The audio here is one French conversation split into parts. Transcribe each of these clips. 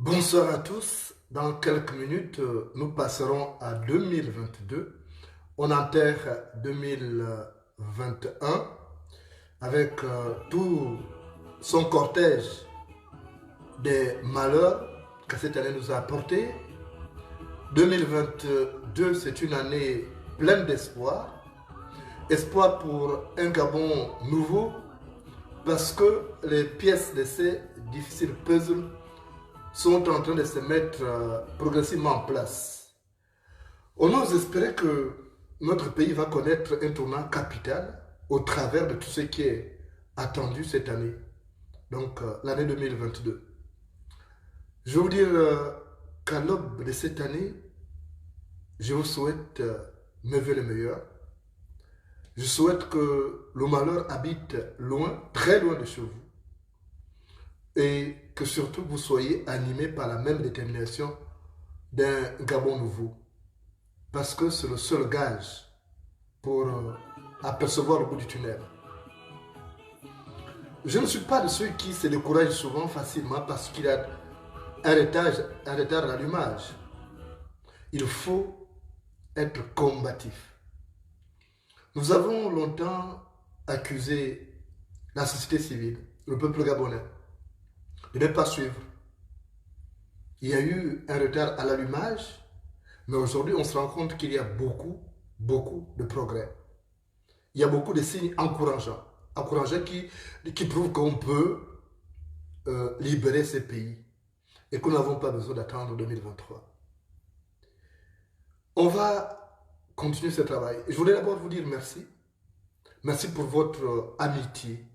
Bonsoir à tous. Dans quelques minutes, nous passerons à 2022. On enterre 2021 avec tout son cortège des malheurs que cette année nous a apporté. 2022, c'est une année pleine d'espoir. Espoir pour un Gabon nouveau, parce que les pièces de ces difficiles puzzles sont en train de se mettre progressivement en place. On ose espérer que notre pays va connaître un tournant capital au travers de tout ce qui est attendu cette année, donc l'année 2022. Je veux vous dire qu'à l'aube de cette année, je vous souhaite mes vœux les meilleurs. Je souhaite que le malheur habite loin, très loin de chez vous. Et que surtout vous soyez animés par la même détermination d'un Gabon nouveau. Parce que c'est le seul gage pour apercevoir le bout du tunnel. Je ne suis pas de ceux qui se découragent souvent facilement parce qu'il y a un retard d'allumage. Il faut être combatif. Nous avons longtemps accusé la société civile, le peuple gabonais, de ne pas suivre. Il y a eu un retard à l'allumage, mais aujourd'hui on se rend compte qu'il y a beaucoup de progrès. Il y a beaucoup de signes encourageants qui prouvent qu'on peut libérer ces pays et que nous n'avons pas besoin d'attendre 2023. On va continuer ce travail. Je voulais d'abord vous dire merci. Merci pour votre amitié,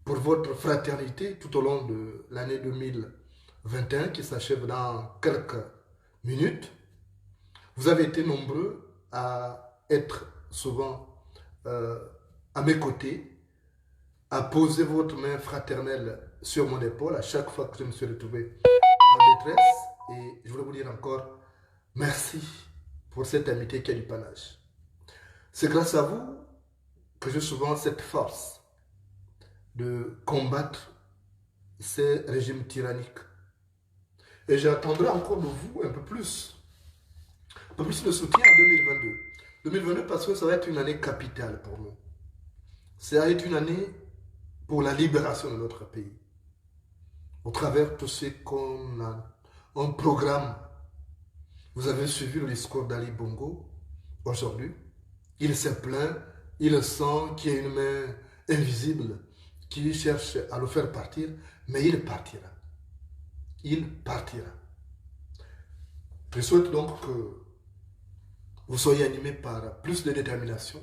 pour votre fraternité tout au long de l'année 2021 qui s'achève dans quelques minutes. Vous avez été nombreux à être souvent à mes côtés, à poser votre main fraternelle sur mon épaule à chaque fois que je me suis retrouvé en détresse. Et je voulais vous dire encore merci pour cette amitié qui a du panache. C'est grâce à vous que j'ai souvent cette force de combattre ces régimes tyranniques. Et j'attendrai encore de vous un peu plus de soutien en 2022. 2022 parce que ça va être une année capitale pour nous. Ça va être une année pour la libération de notre pays. Au travers de tout ce qu'on a en programme. Vous avez suivi le discours d'Ali Bongo aujourd'hui. Il s'est plaint, il sent qu'il y a une main invisible qui cherche à le faire partir, mais il partira. Il partira. Je souhaite donc que vous soyez animés par plus de détermination.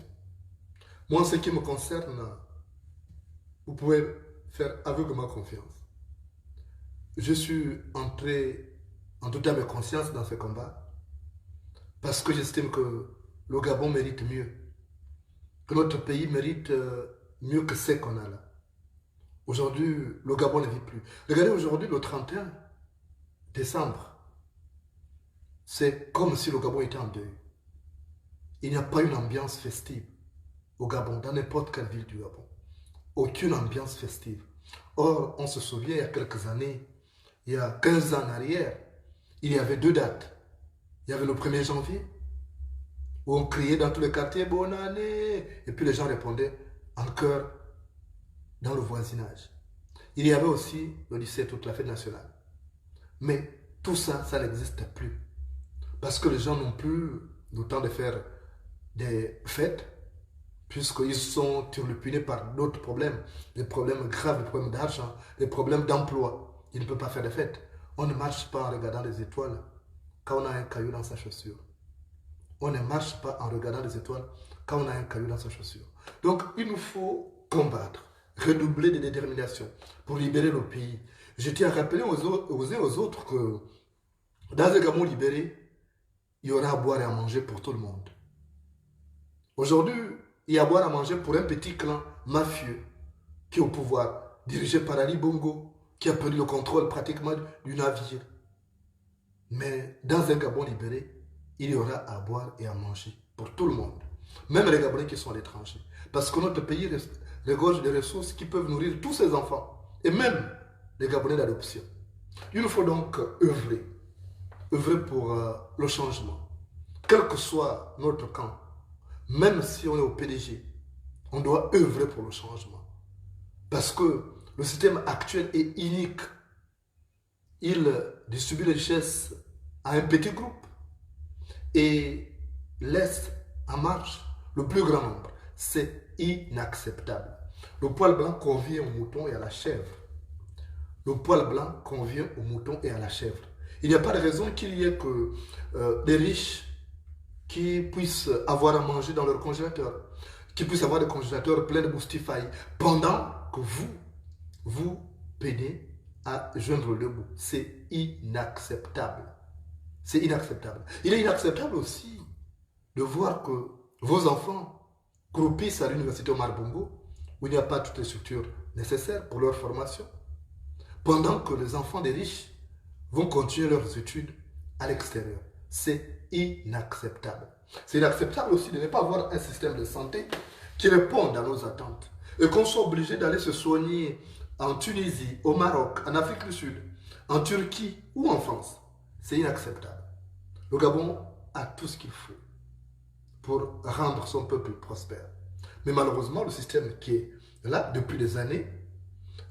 Moi, en ce qui me concerne, vous pouvez faire aveuglement confiance. Je suis entré en toute âme et conscience dans ce combat parce que j'estime que le Gabon mérite mieux, que notre pays mérite mieux que ce qu'on a là. Aujourd'hui, le Gabon ne vit plus. Regardez aujourd'hui, le 31 décembre, c'est comme si le Gabon était en deuil. Il n'y a pas une ambiance festive au Gabon, dans n'importe quelle ville du Gabon. Aucune ambiance festive. Or, on se souvient, il y a quelques années, il y a 15 ans en arrière, il y avait deux dates. Il y avait le 1er janvier, où on criait dans tous les quartiers « Bonne année !» Et puis les gens répondaient en chœur dans le voisinage. Il y avait aussi le 17 août, la fête nationale. Mais tout ça, ça n'existe plus. Parce que les gens n'ont plus le temps de faire des fêtes, puisqu'ils sont turlupinés par d'autres problèmes, des problèmes graves, des problèmes d'argent, des problèmes d'emploi. Ils ne peuvent pas faire de fêtes. On ne marche pas en regardant les étoiles quand on a un caillou dans sa chaussure. On ne marche pas en regardant les étoiles quand on a un caillou dans sa chaussure. Donc, il nous faut combattre, redoubler de détermination pour libérer le pays. Je tiens à rappeler aux uns aux autres que dans un Gabon libéré, il y aura à boire et à manger pour tout le monde. Aujourd'hui, il y a à boire et à manger pour un petit clan mafieux qui est au pouvoir, dirigé par Ali Bongo, qui a perdu le contrôle pratiquement du navire. Mais dans un Gabon libéré, il y aura à boire et à manger pour tout le monde. Même les Gabonais qui sont à l'étranger. Parce que notre pays regorge de ressources qui peuvent nourrir tous ses enfants. Et même les Gabonais d'adoption. Il nous faut donc œuvrer. Œuvrer pour le changement. Quel que soit notre camp. Même si on est au PDG. On doit œuvrer pour le changement. Parce que le système actuel est inique. Il distribue les richesses à un petit groupe et laisse en marche le plus grand nombre. C'est inacceptable. Le poil blanc convient au mouton et à la chèvre. Le poil blanc convient au mouton et à la chèvre. Il n'y a pas de raison qu'il y ait que des riches qui puissent avoir à manger dans leur congélateur, qui puissent avoir des congélateurs pleins de boustifailles, pendant que vous peinez à joindre le bout. C'est inacceptable. C'est inacceptable. Il est inacceptable aussi de voir que vos enfants croupissent à l'université Omar Bongo, où il n'y a pas toutes les structures nécessaires pour leur formation, pendant que les enfants des riches vont continuer leurs études à l'extérieur. C'est inacceptable. C'est inacceptable aussi de ne pas avoir un système de santé qui réponde à nos attentes et qu'on soit obligé d'aller se soigner en Tunisie, au Maroc, en Afrique du Sud, en Turquie ou en France. C'est inacceptable. Le Gabon a tout ce qu'il faut pour rendre son peuple prospère. Mais malheureusement, le système qui est là depuis des années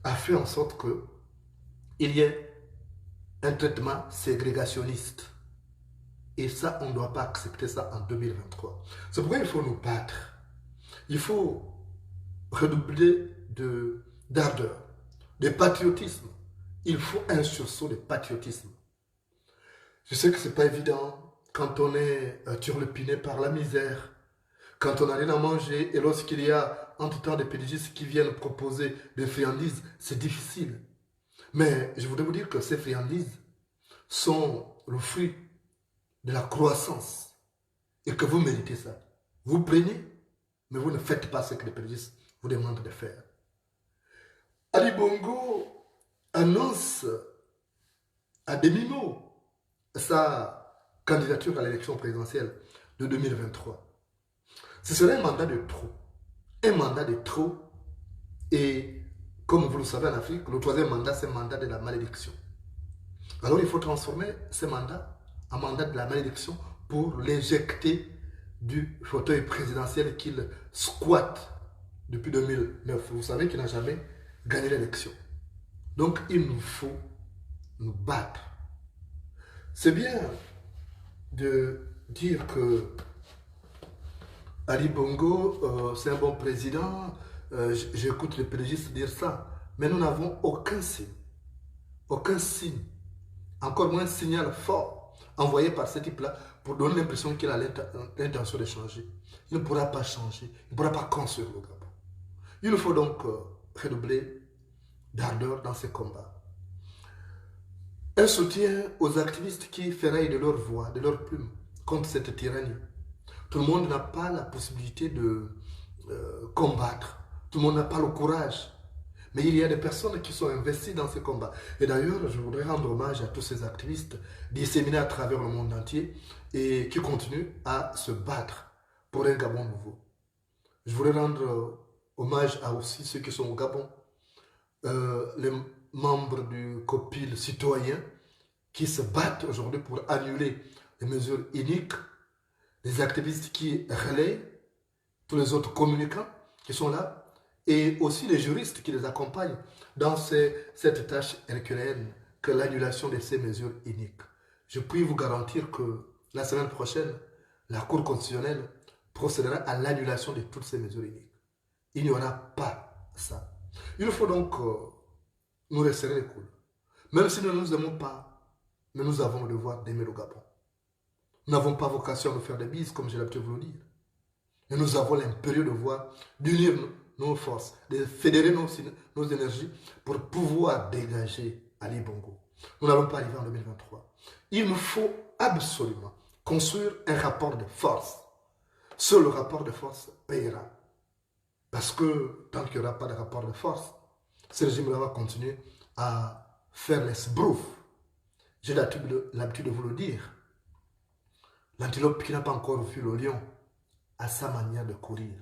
a fait en sorte qu'il y ait un traitement ségrégationniste. Et ça, on ne doit pas accepter ça en 2023. C'est pourquoi il faut nous battre. Il faut redoubler d'ardeur, de patriotisme. Il faut un sursaut de patriotisme. Je sais que ce n'est pas évident. quand on est turlupiné par la misère, quand on n'a rien à manger et lorsqu'il y a entre-temps des pédigistes qui viennent proposer des friandises, c'est difficile. Mais je voudrais vous dire que ces friandises sont le fruit de la croissance et que vous méritez ça. Vous plaignez, mais vous ne faites pas ce que les pédigistes vous demandent de faire. Ali Bongo annonce à demi-mot sa candidature à l'élection présidentielle de 2023. Ce serait un mandat de trop. Un mandat de trop. Et comme vous le savez en Afrique, le troisième mandat, c'est le mandat de la malédiction. Alors il faut transformer ce mandat en mandat de la malédiction pour l'éjecter du fauteuil présidentiel qu'il squatte depuis 2009. Vous savez qu'il n'a jamais gagné l'élection. Donc il nous faut nous battre. C'est bien de dire que Ali Bongo, c'est un bon président. J'écoute les pédigistes dire ça. Mais nous n'avons aucun signe, encore moins un signal fort envoyé par ce type-là pour donner l'impression qu'il a l'intention de changer. Il ne pourra pas changer, il ne pourra pas construire le Gabon. Il nous faut donc redoubler d'ardeur dans ces combats. Un soutien aux activistes qui ferraillent de leur voix, de leur plume contre cette tyrannie. Tout le monde n'a pas la possibilité de combattre. Tout le monde n'a pas le courage. Mais il y a des personnes qui sont investies dans ces combats. Et d'ailleurs, je voudrais rendre hommage à tous ces activistes disséminés à travers le monde entier et qui continuent à se battre pour un Gabon nouveau. Je voudrais rendre hommage à aussi ceux qui sont au Gabon, les membres du COPIL citoyen qui se battent aujourd'hui pour annuler les mesures iniques, les activistes qui relaient, tous les autres communicants qui sont là, et aussi les juristes qui les accompagnent dans cette tâche herculéenne que l'annulation de ces mesures iniques. Je puis vous garantir que la semaine prochaine, la Cour constitutionnelle procédera à l'annulation de toutes ces mesures iniques. Il n'y aura pas ça. Il faut donc nous resserrer les coudes. Même si nous ne nous aimons pas, mais nous avons le devoir d'aimer le Gabon. Nous n'avons pas vocation à nous faire des bises, comme j'ai l'habitude de vous le dire. Mais nous avons l'impérieux devoir d'unir nos forces, de fédérer nos énergies pour pouvoir dégager Ali Bongo. Nous n'allons pas arriver en 2023. Il nous faut absolument construire un rapport de force. Seul le rapport de force payera. Parce que tant qu'il n'y aura pas de rapport de force, ce régime-là va continuer à faire les sbroufs. J'ai l'habitude de vous le dire. L'antilope qui n'a pas encore vu le lion a sa manière de courir.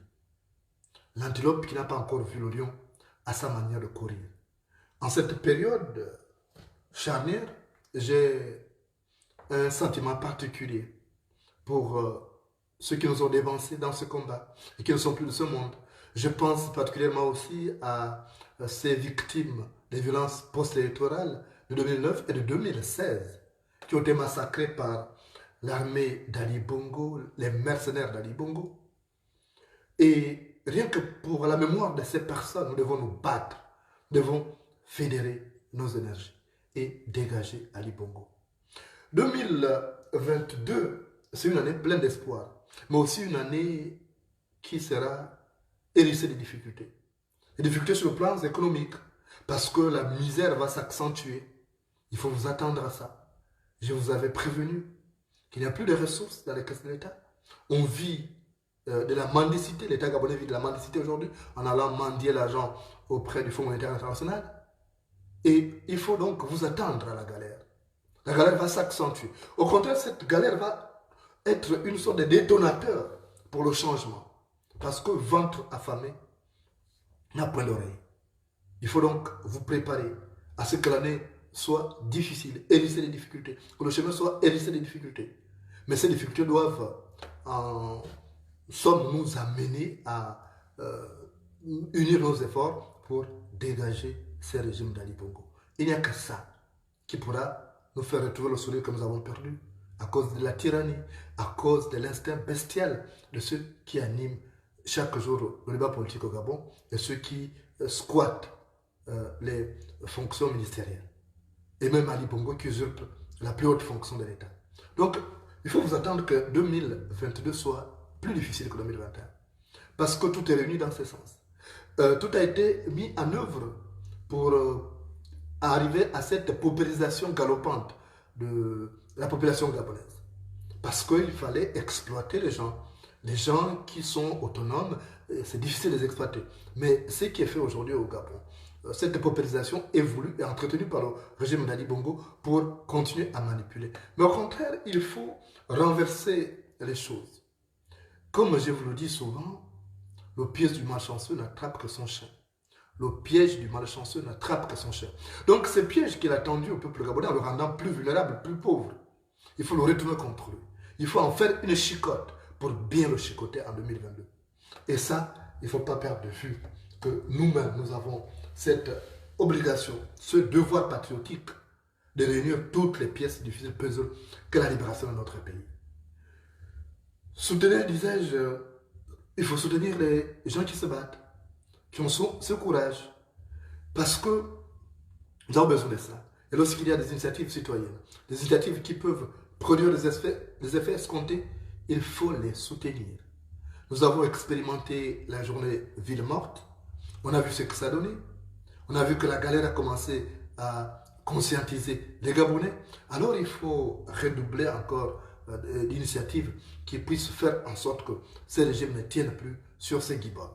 L'antilope qui n'a pas encore vu le lion a sa manière de courir. En cette période charnière, j'ai un sentiment particulier pour ceux qui nous ont dévancés dans ce combat et qui ne sont plus de ce monde. Je pense particulièrement aussi à ces victimes des violences post-électorales de 2009 et de 2016 qui ont été massacrées par l'armée d'Ali Bongo, les mercenaires d'Ali Bongo. Et rien que pour la mémoire de ces personnes, nous devons nous battre, nous devons fédérer nos énergies et dégager Ali Bongo. 2022, c'est une année pleine d'espoir, mais aussi une année qui sera hérissée de difficultés. Des difficultés sur le plan économique, parce que la misère va s'accentuer. Il faut vous attendre à ça. Je vous avais prévenu qu'il n'y a plus de ressources dans les caisses de l'État. On vit de la mendicité. L'État gabonais vit de la mendicité aujourd'hui en allant mendier l'argent auprès du Fonds monétaire international. Et il faut donc vous attendre à la galère. La galère va s'accentuer. Au contraire, cette galère va être une sorte de détonateur pour le changement. Parce que ventre affamé n'a point d'oreille. Il faut donc vous préparer à ce que l'année soit difficile, hérissée des difficultés, que le chemin soit hérissé des difficultés. Mais ces difficultés doivent, en somme, nous amener à unir nos efforts pour dégager ces régimes d'Ali Bongo. Il n'y a que ça qui pourra nous faire retrouver le sourire que nous avons perdu à cause de la tyrannie, à cause de l'instinct bestial de ceux qui animent chaque jour le débat politique au Gabon et ceux qui squattent les fonctions ministérielles. Et même Ali Bongo qui usurpe la plus haute fonction de l'État. Donc, il faut vous attendre que 2022 soit plus difficile que 2021. Parce que tout est réuni dans ce sens. Tout a été mis en œuvre pour arriver à cette paupérisation galopante de la population gabonaise. Parce qu'il fallait exploiter les gens qui sont autonomes, c'est difficile de les exploiter. Mais ce qui est fait aujourd'hui au Gabon, cette paupérisation est voulue et entretenue par le régime d'Ali Bongo pour continuer à manipuler. Mais au contraire, il faut renverser les choses. Comme je vous le dis souvent, le piège du malchanceux n'attrape que son chien. Le piège du malchanceux n'attrape que son chien. Donc ce piège qu'il a tendu au peuple gabonais en le rendant plus vulnérable, plus pauvre, il faut le retourner contre lui. Il faut en faire une chicotte pour bien le chicoter en 2022. Et ça, il ne faut pas perdre de vue que nous-mêmes, nous avons cette obligation, ce devoir patriotique de réunir toutes les pièces du puzzle que la libération de notre pays. Soutenir, disais-je, il faut soutenir les gens qui se battent, qui ont ce courage, parce que nous avons besoin de ça. Et lorsqu'il y a des initiatives citoyennes, des initiatives qui peuvent produire des effets escomptés, il faut les soutenir. Nous avons expérimenté la journée ville morte, on a vu ce que ça donnait, on a vu que la galère a commencé à conscientiser les Gabonais, alors il faut redoubler encore d'initiatives qui puissent faire en sorte que ces régimes ne tiennent plus sur ces guiboles.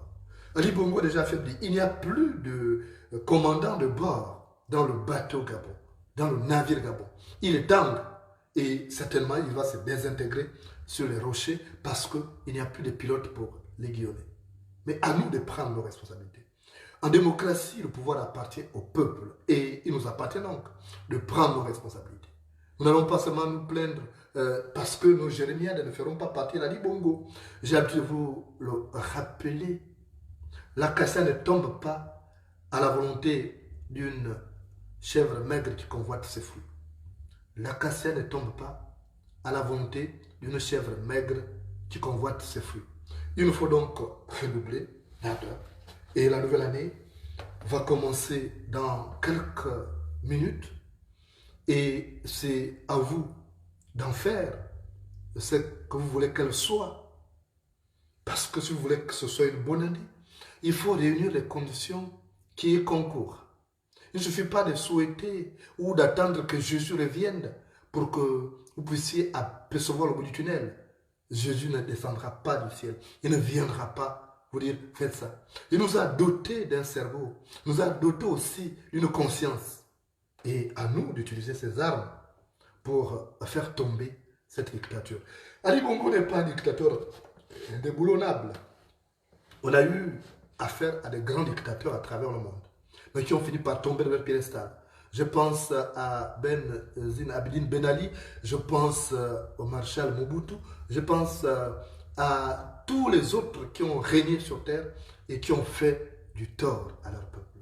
Ali Bongo a déjà affaibli. Il n'y a plus de commandant de bord dans le bateau Gabon, dans le navire Gabon. Il est tangue et certainement il va se désintégrer sur les rochers parce qu'il n'y a plus de pilote pour les guillonner. Mais à nous de prendre nos responsabilités. En démocratie, le pouvoir appartient au peuple et il nous appartient donc de prendre nos responsabilités. Nous n'allons pas seulement nous plaindre parce que nos jérémiades ne feront pas partie d'Ali Bongo. J'ai hâte de vous le rappeler. L'acacia ne tombe pas à la volonté d'une chèvre maigre qui convoite ses fruits. L'acacia ne tombe pas à la volonté d'une chèvre maigre qui convoite ses fruits. Il nous faut donc redoubler l'ardeur. Et la nouvelle année va commencer dans quelques minutes. Et c'est à vous d'en faire ce que vous voulez qu'elle soit. Parce que si vous voulez que ce soit une bonne année, il faut réunir les conditions qui y concourent. Il ne suffit pas de souhaiter ou d'attendre que Jésus revienne pour que vous puissiez apercevoir le bout du tunnel. Jésus ne descendra pas du ciel. Il ne viendra pas vous dire, faites ça. Il nous a dotés d'un cerveau. Il nous a dotés aussi d'une conscience. Et à nous d'utiliser ces armes pour faire tomber cette dictature. Ali Bongo n'est pas un dictateur déboulonnable. On a eu affaire à des grands dictateurs à travers le monde, mais qui ont fini par tomber de leur piédestal. Je pense à Zine Abidine Ben Ali, je pense au Marshal Mobutu, je pense à tous les autres qui ont régné sur terre et qui ont fait du tort à leur peuple.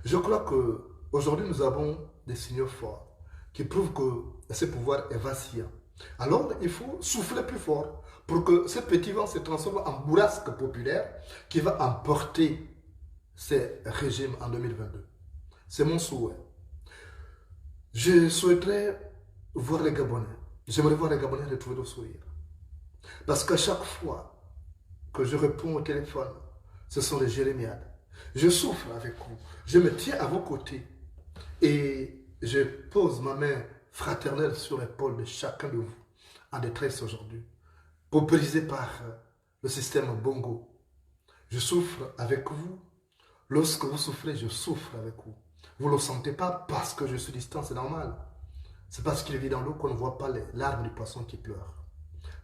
Je crois qu'aujourd'hui nous avons des signaux forts qui prouvent que ce pouvoir est vacillant. Alors il faut souffler plus fort pour que ce petit vent se transforme en bourrasque populaire qui va emporter ces régimes en 2022. C'est mon souhait. Je souhaiterais voir les Gabonais. J'aimerais voir les Gabonais retrouver le sourire. Parce qu'à chaque fois que je réponds au téléphone, ce sont les jérémiades. Je souffre avec vous. Je me tiens à vos côtés. Et je pose ma main fraternelle sur l'épaule de chacun de vous en détresse aujourd'hui, paupérisé par le système Bongo. Je souffre avec vous. Lorsque vous souffrez, je souffre avec vous. Vous ne le sentez pas parce que je suis distant, c'est normal. C'est parce qu'il vit dans l'eau qu'on ne voit pas les larmes du poisson qui pleure.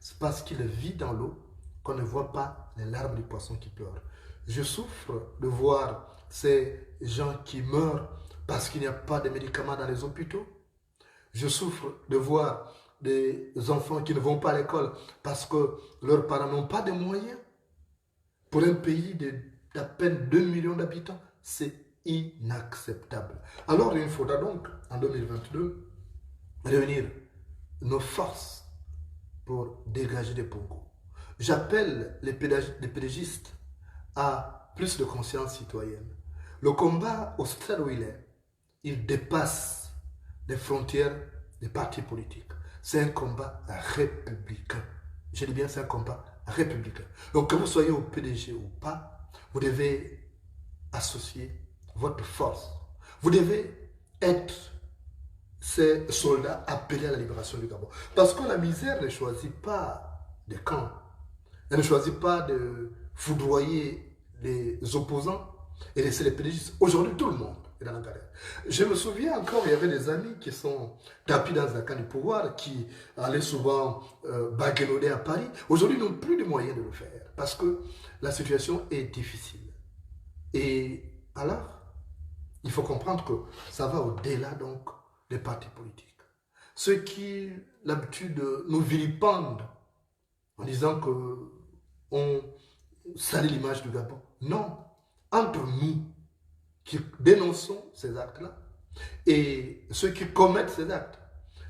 C'est parce qu'il vit dans l'eau qu'on ne voit pas les larmes du poisson qui pleure. Je souffre de voir ces gens qui meurent parce qu'il n'y a pas de médicaments dans les hôpitaux. Je souffre de voir des enfants qui ne vont pas à l'école parce que leurs parents n'ont pas de moyens. Pour un pays d'à peine 2 millions d'habitants, c'est inacceptable. Alors il faudra donc, en 2022, réunir nos forces pour dégager des Bongo. J'appelle les pédagistes à plus de conscience citoyenne. Le combat, au stade où il dépasse les frontières des partis politiques. c'est un combat républicain. Je dis bien, c'est un combat républicain. Donc, que vous soyez au PDG ou pas, vous devez associer votre force. Vous devez être ces soldats appelés à la libération du Gabon. Parce que la misère ne choisit pas des camps. Elle ne choisit pas de foudroyer les opposants et laisser les PDG. Aujourd'hui, tout le monde est dans la galère. Je me souviens encore, il y avait des amis qui sont tapis dans un camp du pouvoir, qui allaient souvent baguenauder à Paris. Aujourd'hui, ils n'ont plus de moyens de le faire parce que la situation est difficile. Et alors, il faut comprendre que ça va au-delà donc des partis politiques. Ceux qui, l'habitude, nous vilipendent en disant que on salit l'image du Gabon. Non, entre nous qui dénonçons ces actes-là et ceux qui commettent ces actes,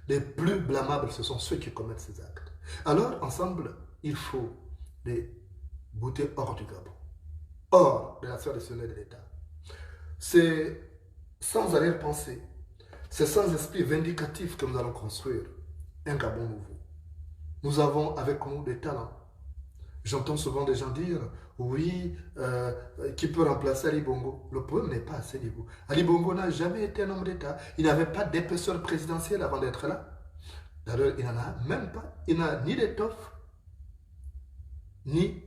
les plus blâmables, ce sont ceux qui commettent ces actes. Alors, ensemble, il faut les bouter hors du Gabon, hors de la sphère décisionnelle de l'État. C'est sans arrière-pensée, c'est sans esprit vindicatif que nous allons construire un Gabon nouveau. Nous avons avec nous des talents. J'entends souvent des gens dire, oui, qui peut remplacer Ali Bongo? Le problème n'est pas à ce niveau. Ali Bongo n'a jamais été un homme d'État. Il n'avait pas d'épaisseur présidentielle avant d'être là. D'ailleurs, il n'en a même pas. Il n'a ni d'étoffe, ni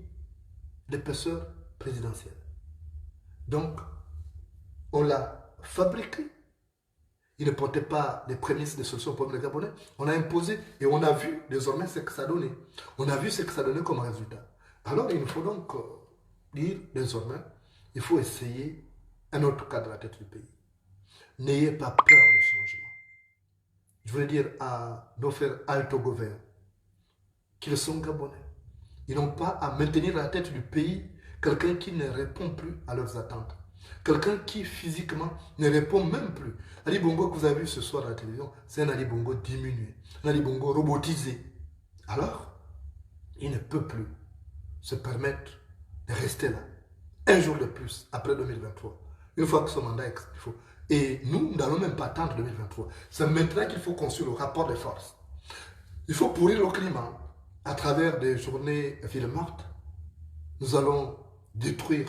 d'épaisseur présidentielle. Donc, on l'a fabriqué. Il ne portait pas les prémices de solution pour les Gabonais. On a imposé et on a vu désormais ce que ça donnait. On a vu ce que ça donnait comme résultat. Alors il faut donc dire désormais, il faut essayer un autre cadre à la tête du pays. N'ayez pas peur du changement. Je voulais dire à nos frères alto-gouverns qu'ils sont Gabonais. Ils n'ont pas à maintenir à la tête du pays quelqu'un qui ne répond plus à leurs attentes. Quelqu'un qui physiquement ne répond même plus. Ali Bongo que vous avez vu ce soir à la télévision, c'est un Ali Bongo diminué, un Ali Bongo robotisé. Alors, il ne peut plus se permettre de rester là. Un jour de plus, après 2023. Une fois que son mandat est expiré. Et nous n'allons même pas attendre 2023. C'est maintenant qu'il faut construire le rapport de force. Il faut pourrir le climat à travers des journées villes mortes. Nous allons détruire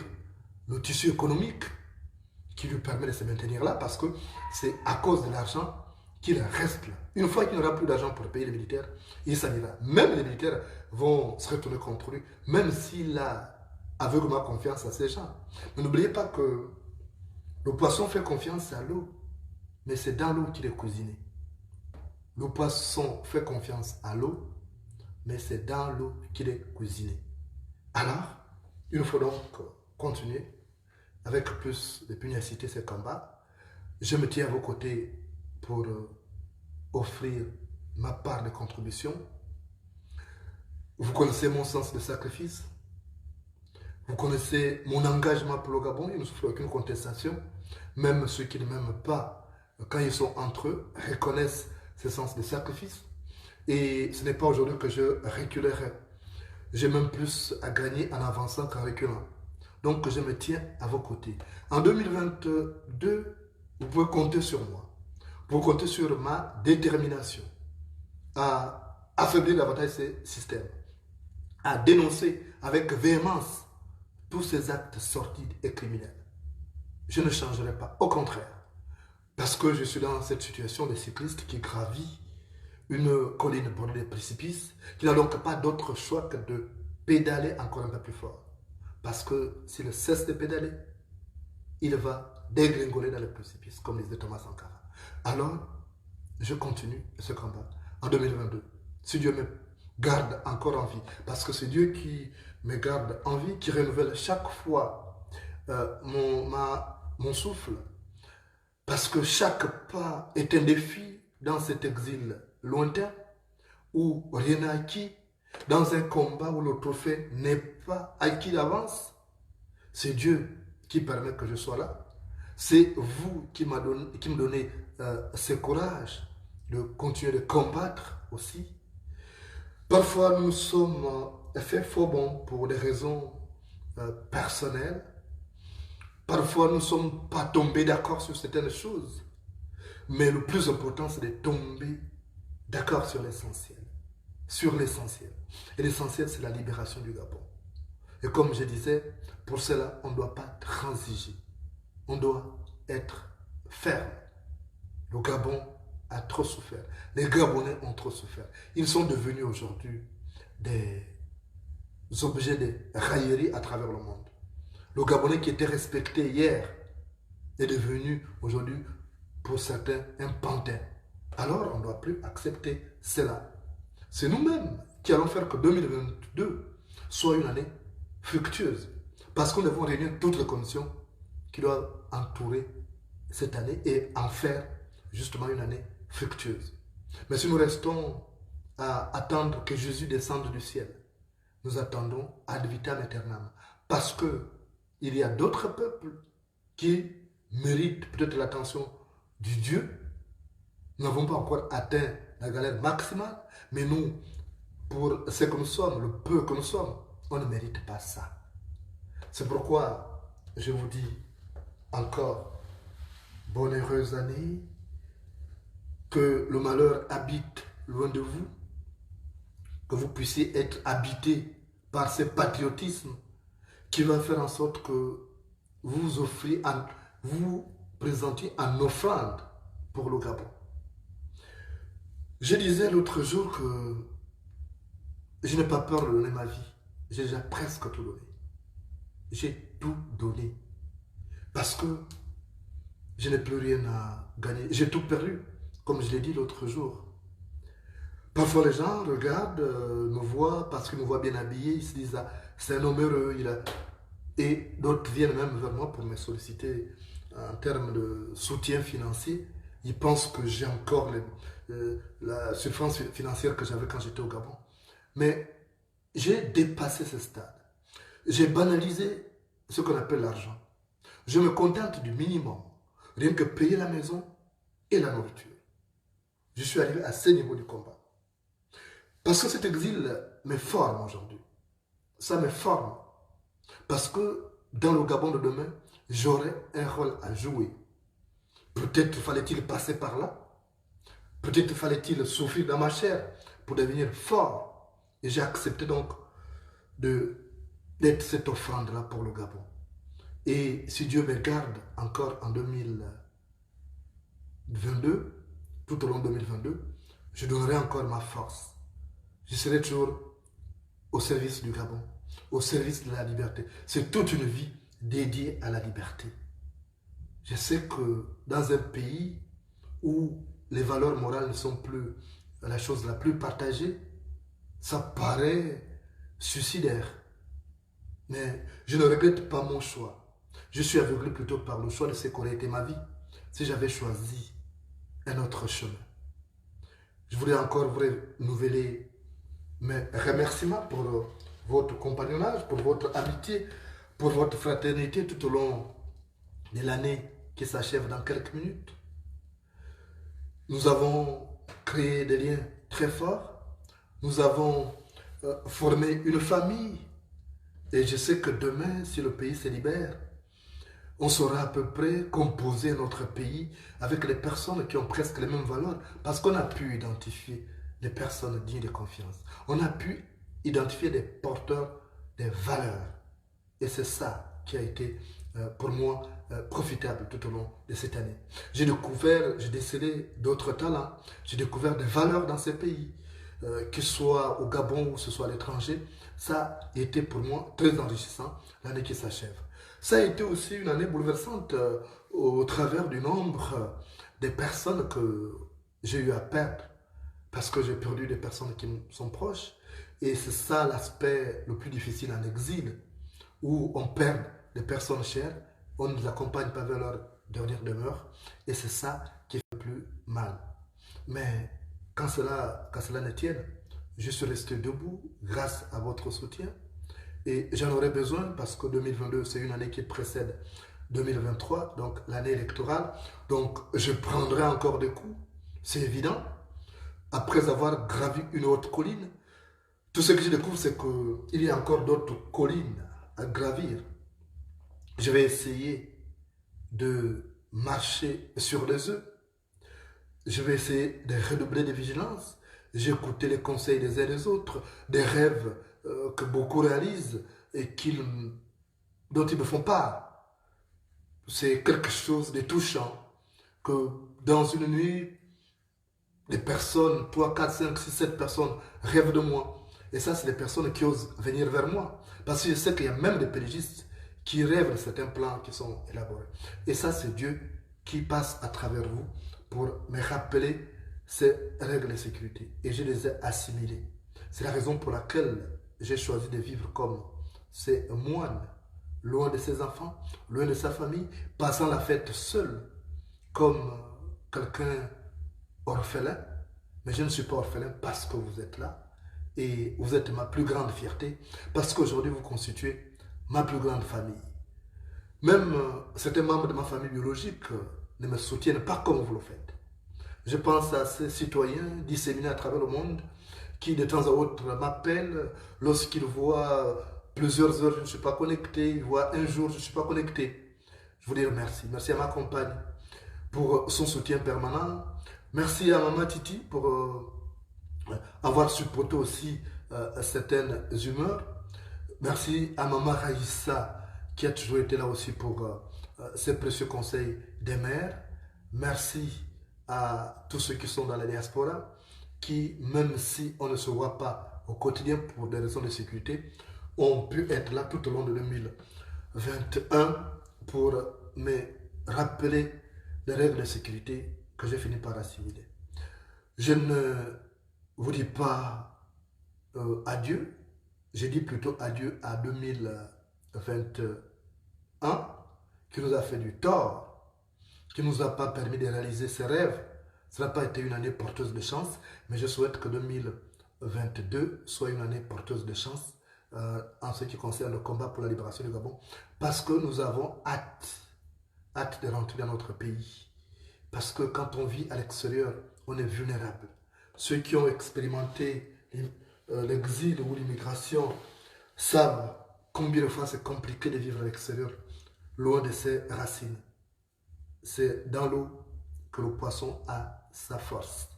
le tissu économique qui lui permet de se maintenir là parce que c'est à cause de l'argent qu'il reste là. Une fois qu'il n'y aura plus d'argent pour payer les militaires, il s'en ira. Même les militaires vont se retourner contre lui, même s'il a aveuglement confiance à ces gens. Mais n'oubliez pas que le poisson fait confiance à l'eau, mais c'est dans l'eau qu'il est cuisiné. Le poisson fait confiance à l'eau, mais c'est dans l'eau qu'il est cuisiné. Alors, il faut donc continuer avec plus de pugnacité ces combats. Je me tiens à vos côtés pour offrir ma part de contribution. Vous connaissez mon sens de sacrifice. Vous connaissez mon engagement pour le Gabon. Il ne souffre aucune contestation. Même ceux qui ne m'aiment pas, quand ils sont entre eux, reconnaissent ce sens de sacrifice. Et ce n'est pas aujourd'hui que je reculerai. J'ai même plus à gagner en avançant qu'en reculant. Donc je me tiens à vos côtés. En 2022, vous pouvez compter sur moi. Vous pouvez compter sur ma détermination à affaiblir davantage ces systèmes, à dénoncer avec véhémence tous ces actes sordides et criminels. Je ne changerai pas, au contraire, parce que je suis dans cette situation de cycliste qui gravit une colline bordée de précipices, qui n'a donc pas d'autre choix que de pédaler encore un peu plus fort. Parce que s'il cesse de pédaler, il va dégringoler dans le précipice, comme disait Thomas Sankara. Alors, je continue ce combat en 2022. Si Dieu me garde encore en vie, parce que c'est Dieu qui me garde en vie, qui renouvelle chaque fois mon souffle, parce que chaque pas est un défi dans cet exil lointain où rien n'est acquis, dans un combat où le trophée n'est pas acquis d'avance. C'est Dieu qui permet que je sois là. C'est vous qui me donnez ce courage de continuer de combattre aussi. Parfois, nous sommes fait faux bons pour des raisons personnelles. Parfois, nous ne sommes pas tombés d'accord sur certaines choses. Mais le plus important, c'est de tomber d'accord sur l'essentiel. Sur l'essentiel. Et l'essentiel, c'est la libération du Gabon. Et comme je disais, pour cela, on ne doit pas transiger. On doit être ferme. Le Gabon a trop souffert. Les Gabonais ont trop souffert. Ils sont devenus aujourd'hui des objets de raillerie à travers le monde. Le Gabonais qui était respecté hier est devenu aujourd'hui, pour certains, un pantin. Alors, on ne doit plus accepter cela. C'est nous-mêmes qui allons faire que 2022 soit une année fructueuse. Parce que nous devons réunir toutes les conditions qui doivent entourer cette année et en faire justement une année fructueuse. Mais si nous restons à attendre que Jésus descende du ciel, nous attendons ad vitam aeternam. Parce qu'il y a d'autres peuples qui méritent peut-être l'attention du Dieu. Nous n'avons pas encore atteint la galère maximale, mais nous, pour ce que nous sommes, le peu que nous sommes, on ne mérite pas ça. C'est pourquoi je vous dis encore bonne heureuse année, que le malheur habite loin de vous, que vous puissiez être habité par ce patriotisme qui va faire en sorte que vous offriez, vous présentiez en offrande pour le Gabon. Je disais l'autre jour que je n'ai pas peur de donner ma vie. J'ai déjà presque tout donné. J'ai tout donné. Parce que je n'ai plus rien à gagner. J'ai tout perdu, comme je l'ai dit l'autre jour. Parfois les gens regardent, me voient, parce qu'ils me voient bien habillé, ils se disent ah, c'est un homme heureux. Et d'autres viennent même vers moi pour me solliciter en termes de soutien financier. Ils pensent que j'ai encore la souffrance financière que j'avais quand j'étais au Gabon. Mais j'ai dépassé ce stade. J'ai banalisé ce qu'on appelle l'argent. Je me contente du minimum, rien que payer la maison et la nourriture. Je suis arrivé à ce niveau du combat. Parce que cet exil me forme aujourd'hui. Ça me forme. Parce que dans le Gabon de demain, j'aurai un rôle à jouer. Peut-être fallait-il passer par là. Peut-être fallait-il souffrir dans ma chair pour devenir fort. Et j'ai accepté donc d'être cette offrande-là pour le Gabon. Et si Dieu me garde encore en 2022, tout au long de 2022, je donnerai encore ma force. Je serai toujours au service du Gabon, au service de la liberté. C'est toute une vie dédiée à la liberté. Je sais que dans un pays où les valeurs morales ne sont plus la chose la plus partagée, ça paraît suicidaire. Mais je ne regrette pas mon choix. Je suis aveuglé plutôt par le choix de ce qu'aurait été ma vie si j'avais choisi un autre chemin. Je voulais encore vous renouveler mes remerciements pour votre compagnonnage, pour votre amitié, pour votre fraternité tout au long de l'année qui s'achève dans quelques minutes. Nous avons créé des liens très forts. Nous avons formé une famille. Et je sais que demain, si le pays se libère, on saura à peu près composer notre pays avec les personnes qui ont presque les mêmes valeurs. Parce qu'on a pu identifier des personnes dignes de confiance. On a pu identifier des porteurs des valeurs. Et c'est ça qui a été pour moi profitable tout au long de cette année. J'ai décelé d'autres talents. J'ai découvert des valeurs dans ces pays. Que ce soit au Gabon ou que ce soit à l'étranger. Ça a été pour moi très enrichissant l'année qui s'achève. Ça a été aussi une année bouleversante au travers du nombre des personnes que j'ai eu à perdre. Parce que j'ai perdu des personnes qui me sont proches. Et c'est ça l'aspect le plus difficile en exil, où on perd des personnes chères, on ne les accompagne pas vers leur dernière demeure. Et c'est ça qui fait le plus mal. Mais quand cela ne tienne, je suis resté debout grâce à votre soutien. Et j'en aurai besoin parce que 2022, c'est une année qui précède 2023, donc l'année électorale. Donc je prendrai encore des coups, c'est évident. Après avoir gravi une autre colline, tout ce que je découvre, c'est qu'il y a encore d'autres collines à gravir. Je vais essayer de marcher sur les œufs. Je vais essayer de redoubler de vigilance. j'ai écouté les conseils des uns et des autres, des rêves que beaucoup réalisent et dont ils me font part. C'est quelque chose de touchant que dans une nuit, des personnes, 3, 4, 5, 6, 7 personnes rêvent de moi. Et ça, c'est des personnes qui osent venir vers moi. Parce que je sais qu'il y a même des pédagogistes qui rêvent de certains plans qui sont élaborés. Et ça, c'est Dieu qui passe à travers vous pour me rappeler ces règles de sécurité. Et je les ai assimilées. C'est la raison pour laquelle j'ai choisi de vivre comme ces moines, loin de ses enfants, loin de sa famille, passant la fête seul, comme quelqu'un orphelin. Mais je ne suis pas orphelin parce que vous êtes là. Et vous êtes ma plus grande fierté, parce qu'aujourd'hui vous constituez ma plus grande famille. Même certains membres de ma famille biologique ne me soutiennent pas comme vous le faites. Je pense à ces citoyens disséminés à travers le monde qui de temps à autre m'appellent lorsqu'ils voient plusieurs heures je ne suis pas connecté, ils voient un jour je ne suis pas connecté. Je vous dis merci. Merci à ma compagne pour son soutien permanent. Merci à Maman Titi pour avoir supporté aussi certaines humeurs. Merci à Maman Raïssa qui a toujours été là aussi pour ses précieux conseils des mères. Merci à tous ceux qui sont dans la diaspora qui, même si on ne se voit pas au quotidien pour des raisons de sécurité, ont pu être là tout au long de 2021 pour me rappeler les règles de sécurité que j'ai fini par assimiler. Je ne vous dis pas adieu, je dis plutôt adieu à 2021 qui nous a fait du tort, qui ne nous a pas permis de réaliser ses rêves. Ça n'a pas été une année porteuse de chance, mais je souhaite que 2022 soit une année porteuse de chance en ce qui concerne le combat pour la libération du Gabon, parce que nous avons hâte de rentrer dans notre pays. Parce que quand on vit à l'extérieur, on est vulnérable. Ceux qui ont expérimenté l'exil ou l'immigration savent combien de fois c'est compliqué de vivre à l'extérieur, loin de ses racines. C'est dans l'eau que le poisson a sa force.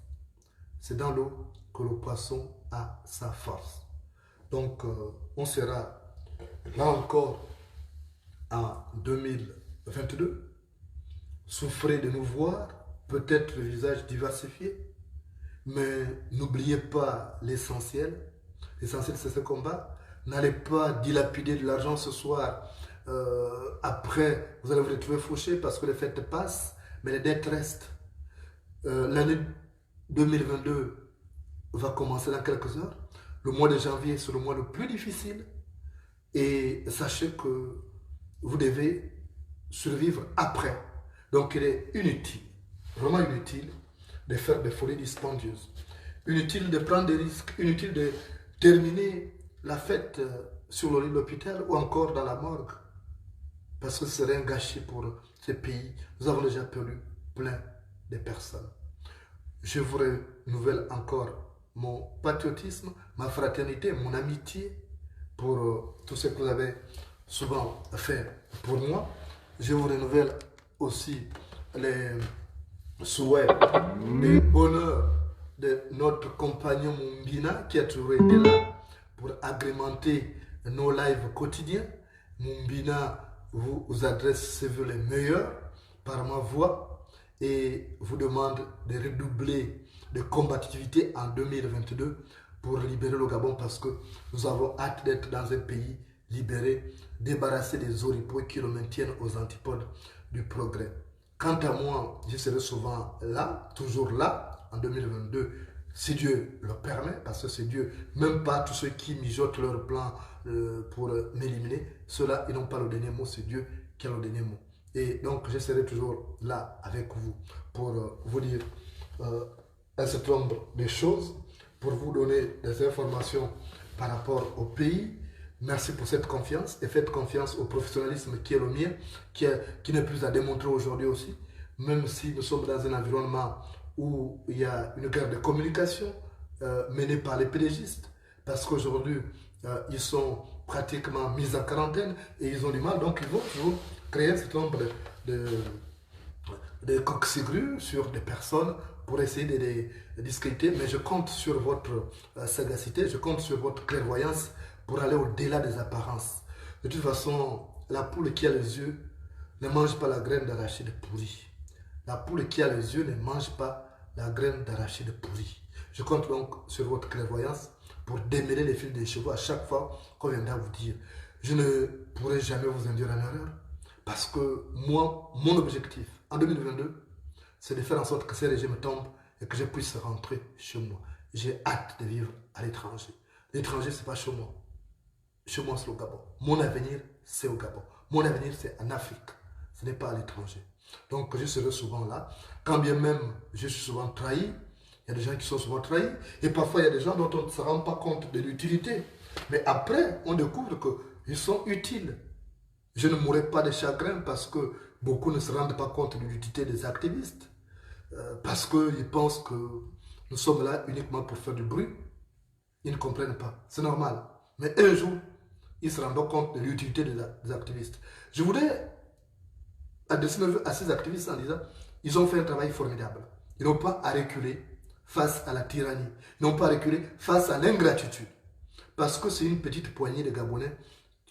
C'est dans l'eau que le poisson a sa force. Donc, on sera là encore en 2022. Souffrez de nous voir, peut-être le visage diversifié, mais n'oubliez pas l'essentiel. L'essentiel, c'est ce combat. N'allez pas dilapider de l'argent ce soir. Après, vous allez vous retrouver fauché parce que les fêtes passent, mais les dettes restent. L'année 2022 va commencer dans quelques heures. Le mois de janvier, c'est le mois le plus difficile. Et sachez que vous devez survivre après. Donc il est inutile, vraiment inutile, de faire des folies dispendieuses. Inutile de prendre des risques, inutile de terminer la fête sur le lit de l'hôpital ou encore dans la morgue. Parce que ce serait un gâchis pour ces pays. Nous avons déjà perdu plein de personnes. Je vous renouvelle encore mon patriotisme, ma fraternité, mon amitié pour tout ce que vous avez souvent fait pour moi. Je vous renouvelle aussi les souhaits, les bonheurs de notre compagnon Mumbina qui a toujours été là pour agrémenter nos lives quotidiens. Mumbina vous adresse ses vœux les meilleurs par ma voix et vous demande de redoubler de combativité en 2022 pour libérer le Gabon parce que nous avons hâte d'être dans un pays libéré, débarrassé des oripeaux qui le maintiennent aux antipodes du progrès. Quant à moi, je serai souvent là, toujours là, en 2022, si Dieu le permet, parce que c'est Dieu, même pas tous ceux qui mijotent leur plan pour m'éliminer, ceux-là, ils n'ont pas le dernier mot, c'est Dieu qui a le dernier mot. Et donc, je serai toujours là avec vous pour vous dire un certain nombre de choses, pour vous donner des informations par rapport au pays. Merci pour cette confiance et faites confiance au professionnalisme qui est le mien, qui n'est plus à démontrer aujourd'hui aussi, même si nous sommes dans un environnement où il y a une guerre de communication menée par les pédagogistes, parce qu'aujourd'hui, ils sont pratiquement mis en quarantaine et ils ont du mal, donc ils vont toujours créer un certain nombre de coqs-cigrus sur des personnes pour essayer de les discréditer, mais je compte sur votre sagacité, je compte sur votre clairvoyance pour aller au-delà des apparences. De toute façon, la poule qui a les yeux ne mange pas la graine d'arachide pourrie. La poule qui a les yeux ne mange pas la graine d'arachide pourrie. Je compte donc sur votre clairvoyance pour démêler les fils des chevaux à chaque fois qu'on viendra vous dire. Je ne pourrai jamais vous induire en erreur parce que moi, mon objectif en 2022, c'est de faire en sorte que ces régimes tombent et que je puisse rentrer chez moi. J'ai hâte de vivre à l'étranger. L'étranger, ce n'est pas chez moi. Chez moi, c'est au Gabon. Mon avenir, c'est au Gabon. Mon avenir, c'est en Afrique. Ce n'est pas à l'étranger. Donc, je serai souvent là. Quand bien même je suis souvent trahi, il y a des gens qui sont souvent trahis. Et parfois, il y a des gens dont on ne se rend pas compte de l'utilité. Mais après, on découvre qu'ils sont utiles. Je ne mourrai pas de chagrin parce que beaucoup ne se rendent pas compte de l'utilité des activistes. Parce qu'ils pensent que nous sommes là uniquement pour faire du bruit. Ils ne comprennent pas. C'est normal. Mais un jour, ils se rendront compte de l'utilité des activistes. Je voudrais adresser à ces activistes en disant ils ont fait un travail formidable. Ils n'ont pas à reculer face à la tyrannie. Ils n'ont pas à reculer face à l'ingratitude. Parce que c'est une petite poignée de Gabonais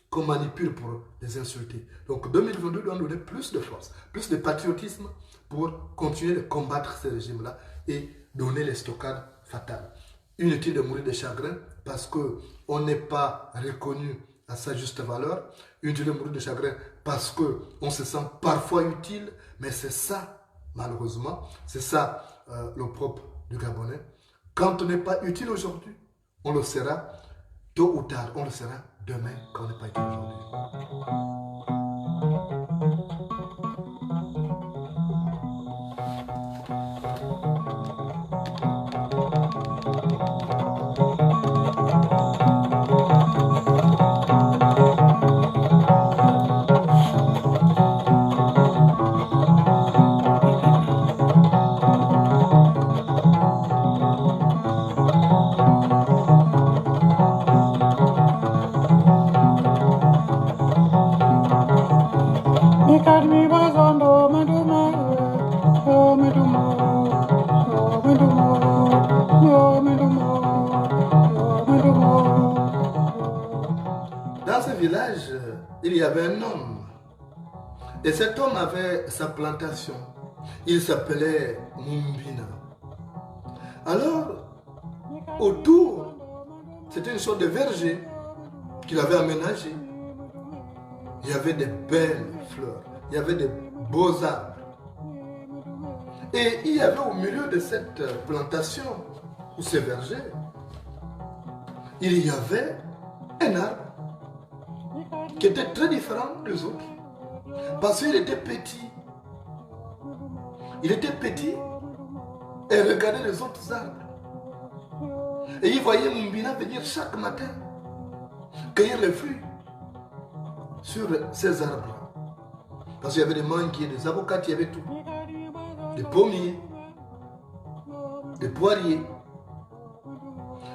qu'on manipule pour les insulter. Donc 2022 doit donner plus de force, plus de patriotisme pour continuer de combattre ces régimes-là et donner les stockades fatales. Inutile de mourir de chagrin parce qu'on n'est pas reconnu à sa juste valeur. Inutile de mourir de chagrin parce qu'on se sent parfois utile, mais c'est ça, malheureusement, c'est ça le propre du Gabonais. Quand on n'est pas utile aujourd'hui, on le sera tôt ou tard, on le sera demain quand on n'est pas utile aujourd'hui. Dans ce village, il y avait un homme. Et cet homme avait sa plantation. Il s'appelait Mumbina. Alors, autour, c'était une sorte de verger qu'il avait aménagé. Il y avait des belles fleurs. Il y avait des beaux arbres. Et il y avait au milieu de cette plantation, ou ce verger, il y avait un arbre qui était très différent des autres. Parce qu'il était petit. Il était petit et regardait les autres arbres. Et il voyait Mumbina venir chaque matin cueillir les fruits sur ces arbres. Parce qu'il y avait des manguiers, des avocats, il y avait tout. Des pommiers, des poiriers.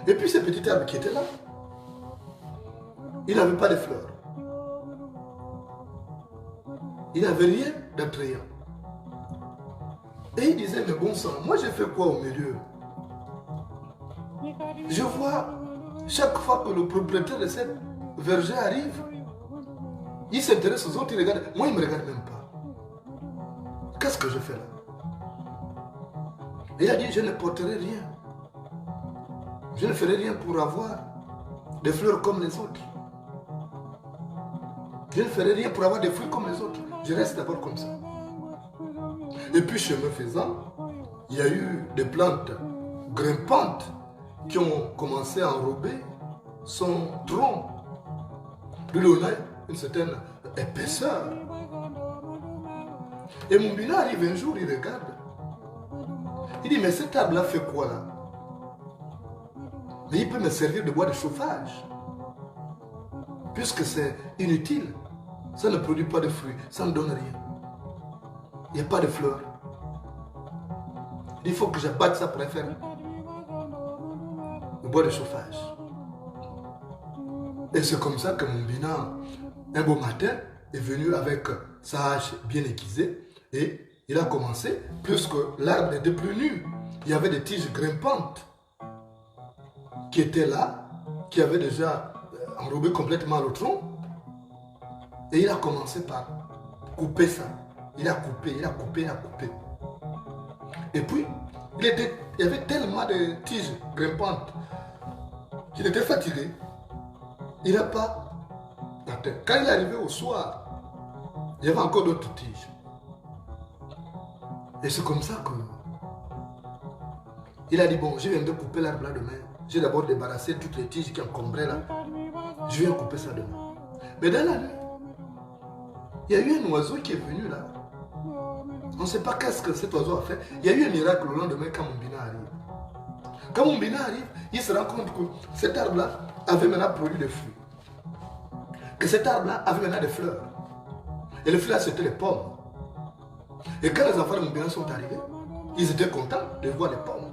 Et puis ce petit arbre qui était là, il n'avait pas de fleurs. Il n'avait rien d'attrayant. Et il disait, mais bon sang, moi j'ai fait quoi au milieu? Je vois, chaque fois que le propriétaire de cette verger arrive, il s'intéresse aux autres, il regarde. Moi, il ne me regarde même pas. Qu'est-ce que je fais là? Et il a dit, je ne porterai rien. Je ne ferai rien pour avoir des fleurs comme les autres. Je ne ferai rien pour avoir des fruits comme les autres. Je reste d'abord comme ça. Et puis, chemin faisant, il y a eu des plantes grimpantes qui ont commencé à enrober son tronc. Lui donner une certaine épaisseur. Et Mumbina arrive un jour, il regarde. Il dit, mais cet arbre-là fait quoi là? Mais il peut me servir de bois de chauffage. Puisque c'est inutile. Ça ne produit pas de fruits, ça ne donne rien. Il n'y a pas de fleurs. Il faut que j'abatte ça pour faire le bois de chauffage. Et c'est comme ça que Mumbina, un beau matin, est venu avec sa hache bien aiguisée et il a commencé, puisque l'arbre n'était plus nu, il y avait des tiges grimpantes qui étaient là, qui avaient déjà enrobé complètement le tronc. Et il a commencé par couper ça. Il a coupé, il a coupé, il a coupé. Et puis, il y avait tellement de tiges grimpantes qu'il était fatigué. Il n'a pas atteint. Quand il est arrivé au soir, il y avait encore d'autres tiges. Et c'est comme ça que il a dit, bon, je viens de couper l'arbre là demain. J'ai d'abord débarrassé toutes les tiges qui encombraient là. Je viens couper ça demain. Mais dans la nuit, il y a eu un oiseau qui est venu là. On ne sait pas qu'est-ce que cet oiseau a fait. Il y a eu un miracle le lendemain quand Mumbina arrive. Quand Mumbina arrive, il se rend compte que cet arbre-là avait maintenant produit des fruits. Que cet arbre-là avait maintenant des fleurs. Et les fleurs, c'était les pommes. Et quand les enfants de Mumbina sont arrivés, ils étaient contents de voir les pommes.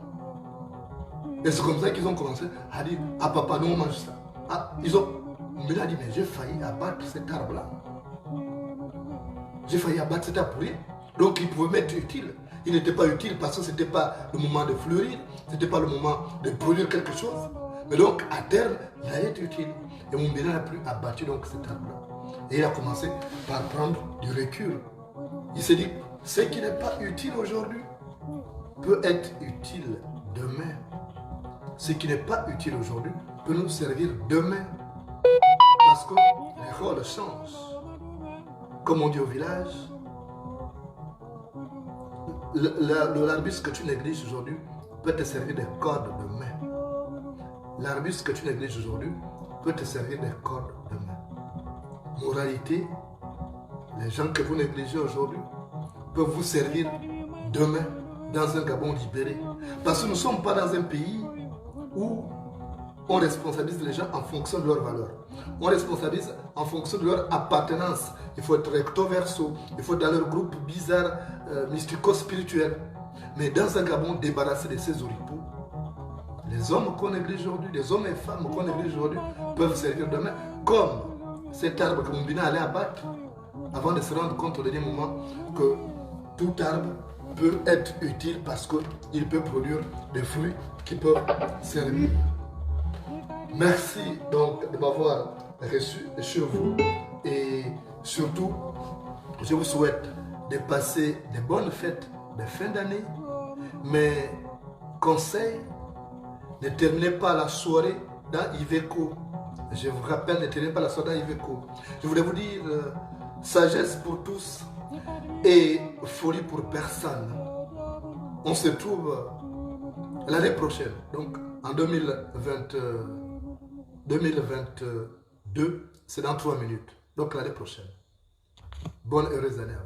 Et c'est comme ça qu'ils ont commencé à dire, ah papa, nous on mange ça. Ah, Mumbina a dit, mais j'ai failli abattre cet arbre-là. J'ai failli abattre cet arbre pour rien. Donc il pouvait m'être utile. Il n'était pas utile parce que ce n'était pas le moment de fleurir, ce n'était pas le moment de produire quelque chose. Mais donc à terme, il allait être utile. Et Mumbina n'a plus abattu donc cet arbre-là. Et il a commencé par prendre du recul. Il s'est dit, ce qui n'est pas utile aujourd'hui peut être utile demain. Ce qui n'est pas utile aujourd'hui peut nous servir demain. Parce que les rôles changent. Comme on dit au village, l'arbuste que tu négliges aujourd'hui peut te servir de corde demain. L'arbuste que tu négliges aujourd'hui peut te servir de corde demain. Moralité, les gens que vous négligez aujourd'hui peuvent vous servir demain dans un Gabon libéré. Parce que nous ne sommes pas dans un pays où on responsabilise les gens en fonction de leurs valeurs. On responsabilise en fonction de leur appartenance. Il faut être recto verso, il faut être dans leur groupe bizarre, mystico-spirituel. Mais dans un Gabon débarrassé de ces oripeaux, les hommes qu'on néglige aujourd'hui, les hommes et femmes qu'on néglige aujourd'hui peuvent servir demain, comme cet arbre que Mumbina allait abattre, avant de se rendre compte au dernier moment que tout arbre peut être utile parce qu'il peut produire des fruits qui peuvent servir. Merci donc de m'avoir reçu chez vous et surtout, je vous souhaite de passer de bonnes fêtes de fin d'année. Mais conseil, ne terminez pas la soirée dans Iveco. Je vous rappelle, ne terminez pas la soirée dans Iveco. Je voulais vous dire sagesse pour tous et folie pour personne. On se trouve l'année prochaine, donc en 2022, c'est dans 3 minutes. Donc l'année prochaine. Bonne heureuse année à vous.